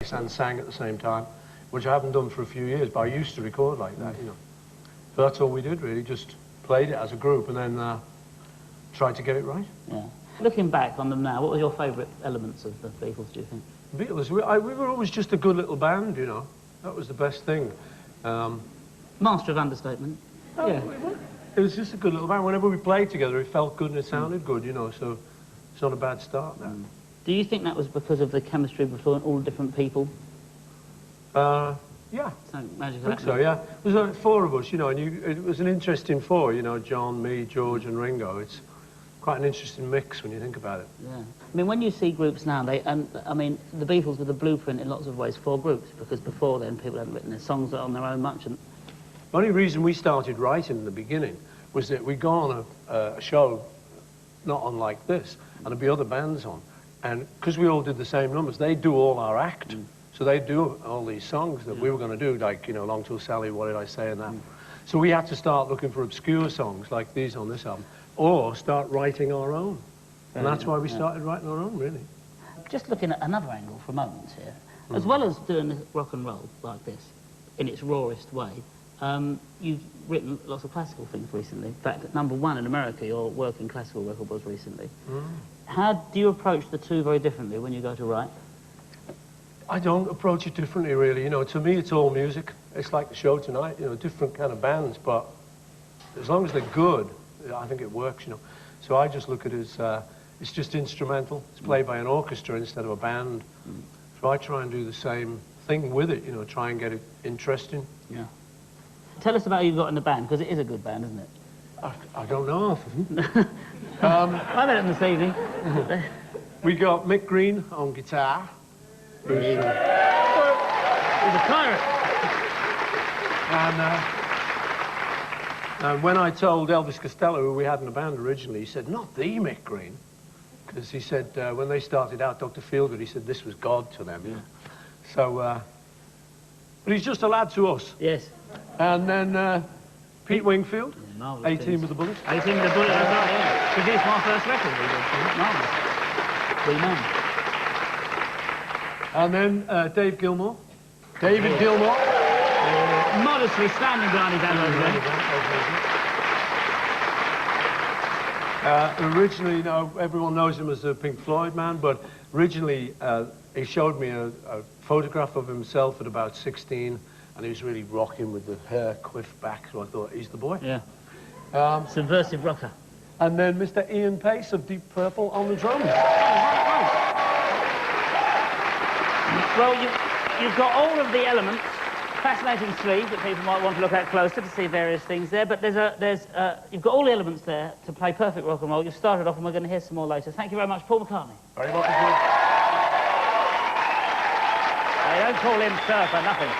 and sang at the same time, which I haven't done for a few years, but I used to record like that, you know. So that's all we did, really, just played it as a group and then tried to get it right. Yeah. Looking back on them now, what were your favourite elements of the Beatles, do you think? The Beatles, we were always just a good little band, you know. That was the best thing. Master of understatement. Yeah. It was just a good little band. Whenever we played together, it felt good and it sounded good, you know, so it's not a bad start now. Do you think that was because of the chemistry between all the different people? Yeah. I think so, yeah. There was four of us, you know, and it was an interesting four, you know, John, me, George and Ringo. It's quite an interesting mix when you think about it. Yeah. I mean, when you see groups now, I mean, the Beatles were the blueprint in lots of ways for groups, because before then people hadn't written their songs on their own much. And the only reason we started writing in the beginning was that we'd gone on a show not unlike this, and there'd be other bands on. And because we all did the same numbers, they'd do all our act. So they'd do all these songs that we were going to do, like, you know, Long Till Sally, What Did I Say, and that. So we had to start looking for obscure songs like these on this album, or start writing our own. And that's why we started writing our own, really. Just looking at another angle for a moment here, as well as doing rock and roll like this, in its rawest way, you've written lots of classical things recently. In fact, #1 in America, your work in classical record was recently. How do you approach the two very differently when you go to write? I don't approach it differently, really. You know, to me, it's all music. It's like the show tonight, you know, different kind of bands, but as long as they're good, I think it works, you know. So I just look at it as, it's just instrumental. It's played by an orchestra instead of a band. So I try and do the same thing with it, you know, try and get it interesting. Yeah. Tell us about who you got in the band, because it is a good band, isn't it? I don't know. I met him this evening. We got Mick Green on guitar. Who's a pirate. And when I told Elvis Costello, who we had in the band originally, he said, not the Mick Green. Because he said, when they started out, Dr. Feelgood, he said this was God to them. Yeah. So, but he's just a lad to us. Yes. And then Pete Wingfield, 18 with the Bullets. 18 with the Bullets, that's right, yeah. Produced my first record, marvellous. Green Man. And then Dave Gilmour. David Gilmour. Modestly standing behind his own. Originally, you know, everyone knows him as a Pink Floyd man, but originally he showed me a photograph of himself at about 16, and he was really rocking with the hair quiffed back, so I thought, he's the boy. Yeah. Subversive rocker. And then Mr. Ian Pace of Deep Purple on the drums. Well, you've got all of the elements, fascinating sleeve that people might want to look at closer to see various things there, but you've got all the elements there to play perfect rock and roll. You've started off and we're going to hear some more later. Thank you very much, Paul McCartney. Very welcome. They don't call him Sir for nothing.